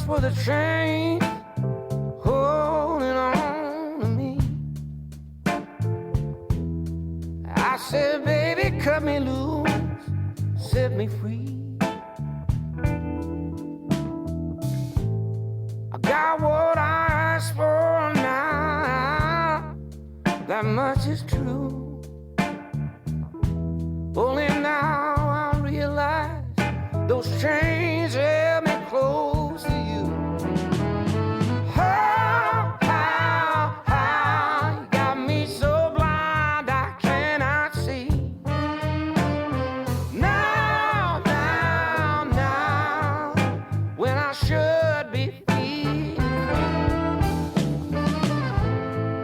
for the chain holding on to me. I said, baby, cut me loose, set me free. I got what I asked for now, that much is true. Only now I realize those chains held me close to you. How, you got me so blind I cannot see. Now, when I should be free.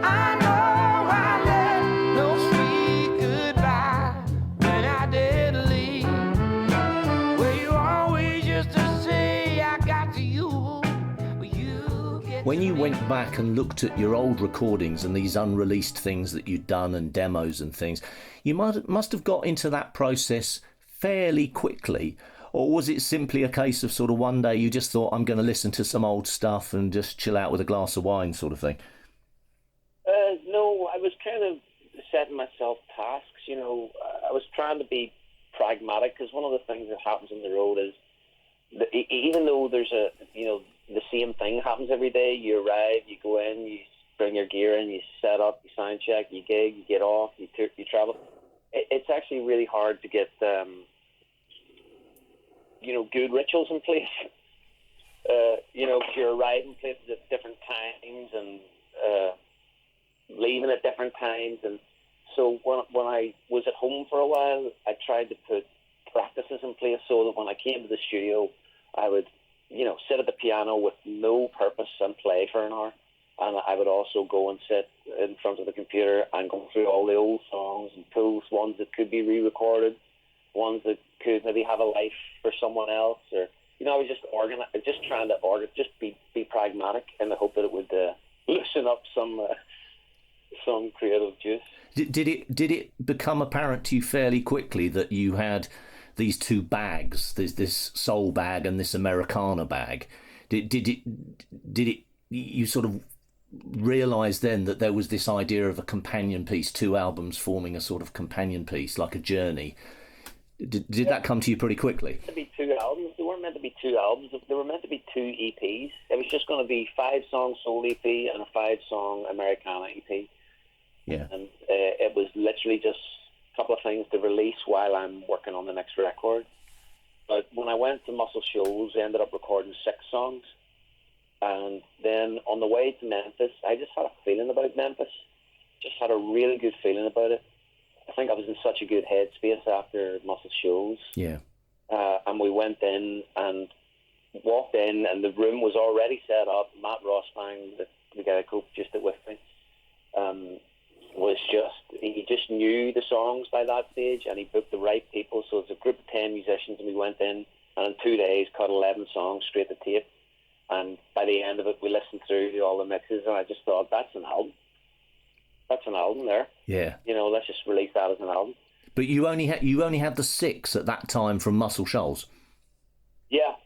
I know I let no sweet goodbye when I did leave. Well, you always used to say I got to you, but you get When to you me. went back and looked at your old recordings and these unreleased things that you'd done and demos and things, you must have got into that process fairly quickly. Or was it simply a case of sort of one day you just thought, I'm going to listen to some old stuff and just chill out with a glass of wine sort of thing? No, I was kind of setting myself tasks, you know. I was trying to be pragmatic, because one of the things that happens on the road is that even though there's the same thing happens every day, you arrive, you go in, you bring your gear in, you set up, you sound check, you gig, you get off, you travel. It's actually really hard to get good rituals in place. You're arriving places at different times and leaving at different times. And so when I was at home for a while, I tried to put practices in place so that when I came to the studio, I would, sit at the piano with no purpose and play for an hour. And I would also go and sit in front of the computer and go through all the old songs and pull ones that could be re-recorded, ones that could maybe have a life for someone else, or I was just trying to just be pragmatic in the hope that it would loosen up some creative juice. Did it become apparent to you fairly quickly that you had these two bags, this soul bag and this Americana bag? Did it you sort of realise then that there was this idea of a companion piece, two albums forming a sort of companion piece, like a journey? Did that come to you pretty quickly? To be two albums. They weren't meant to be two albums. They were meant to be two EPs. It was just going to be 5-song soul EP and a 5-song Americana EP. Yeah. And it was literally just a couple of things to release while I'm working on the next record. But when I went to Muscle Shoals, I ended up recording 6 songs. And then on the way to Memphis, I just had a feeling about Memphis. Just had a really good feeling about it. I think I was in such a good headspace after Muscle Shoals. Yeah. And we went in and walked in, and the room was already set up. Matt Rossbang, the guy who produced it with me, he just knew the songs by that stage, and he booked the right people. So it's a group of 10 musicians, and we went in, and in 2 days cut 11 songs straight to tape. And by the end of it, we listened through all the mixes, and I just thought, that's an album. That's an album there. Yeah. Let's just release that as an album. But you only had the 6 at that time from Muscle Shoals.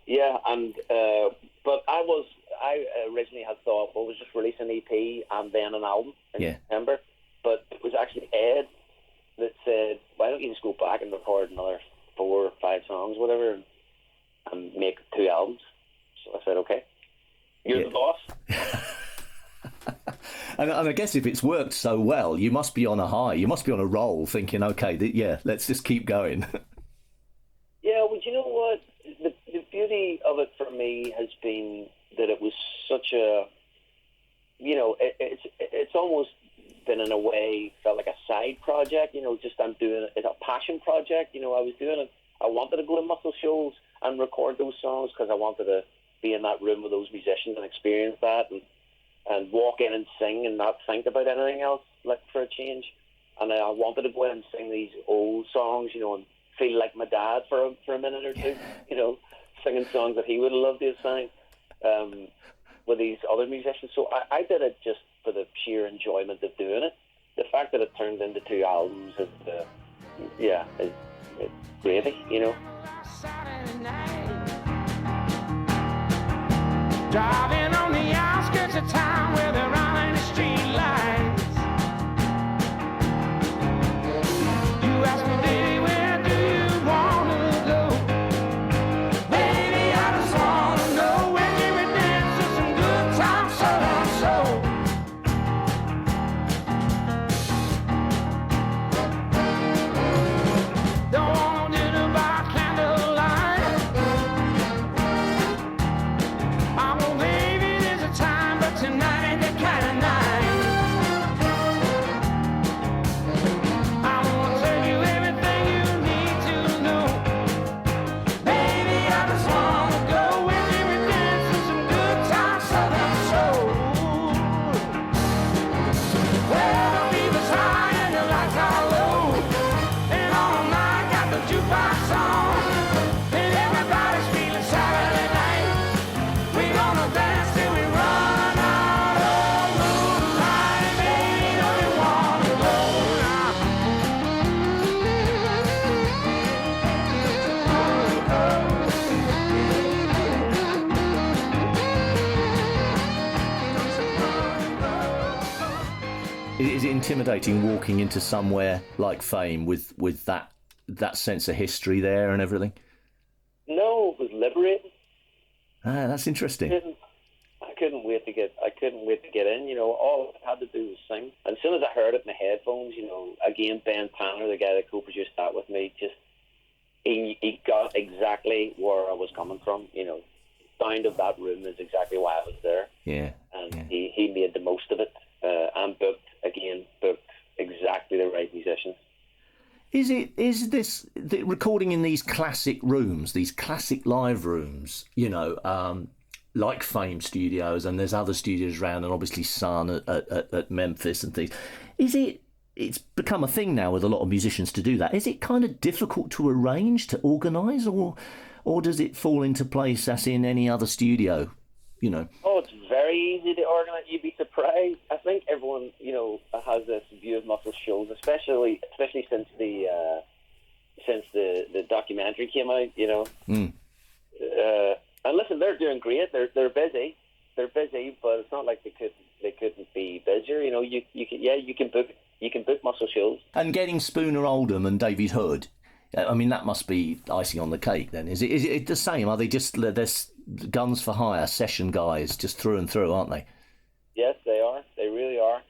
Yeah, and but I originally had thought, well, we'll just release an EP and then an album in September. But it was actually Ed that said, why don't you just go back and record another 4 or 5 songs, whatever, and make 2 albums? So I said, okay, you're the boss. And I guess if it's worked so well, you must be on a high. You must be on a roll, thinking, okay, let's just keep going. Yeah, well, you know what? The beauty of it for me has been that it was such a, it's almost been in a way felt like a side project. Just I'm doing it, a passion project. I was doing it. I wanted to go to Muscle Shoals and record those songs because I wanted to be in that room with those musicians and experience that and walk in and sing and not think about anything else, like, for a change. And I wanted to go in and sing these old songs, and feel like my dad for a minute or two, singing songs that he would have loved to have sang with these other musicians. So I did it just for the sheer enjoyment of doing it. The fact that it turned into 2 albums is, it's gravy, Saturday night. Driving on the outskirts of town where there aren't any street lights. You ask me, baby, where do you wanna go? Baby, I just wanna know where can we dance to some good times, so. Don't want dinner by candlelight. I won't, baby, there's a time, but tonight ain't that kind of night. I won't tell you everything you need to know. Baby, I just wanna go with you and dance to some good times, southern soul. Where the fever's high and the lights are low, and all night got the jukebox on, and everybody's feeling Saturday night. We gonna dance till we run out of moonlight, baby. Don't you wanna go now? Is it intimidating walking into somewhere like Fame with that sense of history there and everything? No, it was liberating. Ah, that's interesting. I couldn't wait to get in. You know, all I had to do was sing. And as soon as I heard it in the headphones, you know, again, Ben Panner, the guy that co-produced that with me, just he got exactly where I was coming from. You know, sound of that room is exactly why I was there. Yeah. And yeah. he made the most of it, and booked exactly the right musicians. Is this the recording in these classic rooms, these classic live rooms, you know, like Fame Studios, and there's other studios around, and obviously Sun at Memphis and things. It's become a thing now with a lot of musicians to do that. Is it kind of difficult to arrange, to organise, or does it fall into place as in any other studio, you know? Oh, it's very easy to organise. You'd be surprised. I think everyone, you know, has this view of Muscle Shoals, especially since the documentary came out. You know, and listen, they're doing great. They're busy, but it's not like they couldn't be busier. You know, you can book Muscle Shoals. And getting Spooner Oldham and David Hood, I mean, that must be icing on the cake. Then is it the same? Are they just there's guns for hire, session guys, just through and through, aren't they? Yes, they are. They really are.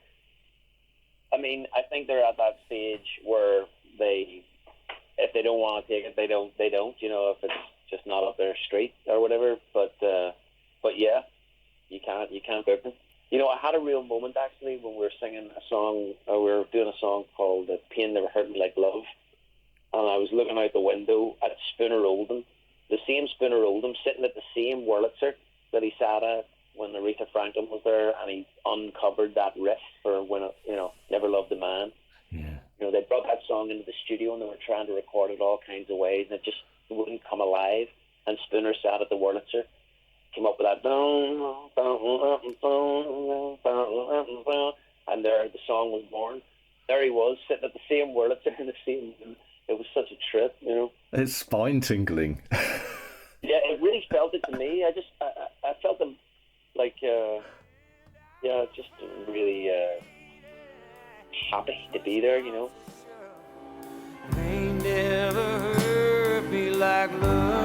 I mean, I think they're at that stage where if they don't want to take it, they don't. You know, if it's just not up their street or whatever. But yeah, you can't book them. You know, I had a real moment actually when we were singing a song. We were doing a song called "Pain Never Hurt Me Like Love," and I was looking out the window at Spooner Oldham, the same Spooner Oldham, sitting at the same Wurlitzer that he sat at when Aretha Franklin was there, and he uncovered that riff for when, you know, Never Loved a Man. Yeah. You know, they brought that song into the studio and they were trying to record it all kinds of ways, and it just wouldn't come alive. And Spooner sat at the Wurlitzer, came up with that, and there the song was born. There he was, sitting at the same Wurlitzer in the same. It was such a trip, you know. It's spine tingling. Yeah, it really felt it to me. I felt them like, just really happy to be there, you know. They never hurt me like love.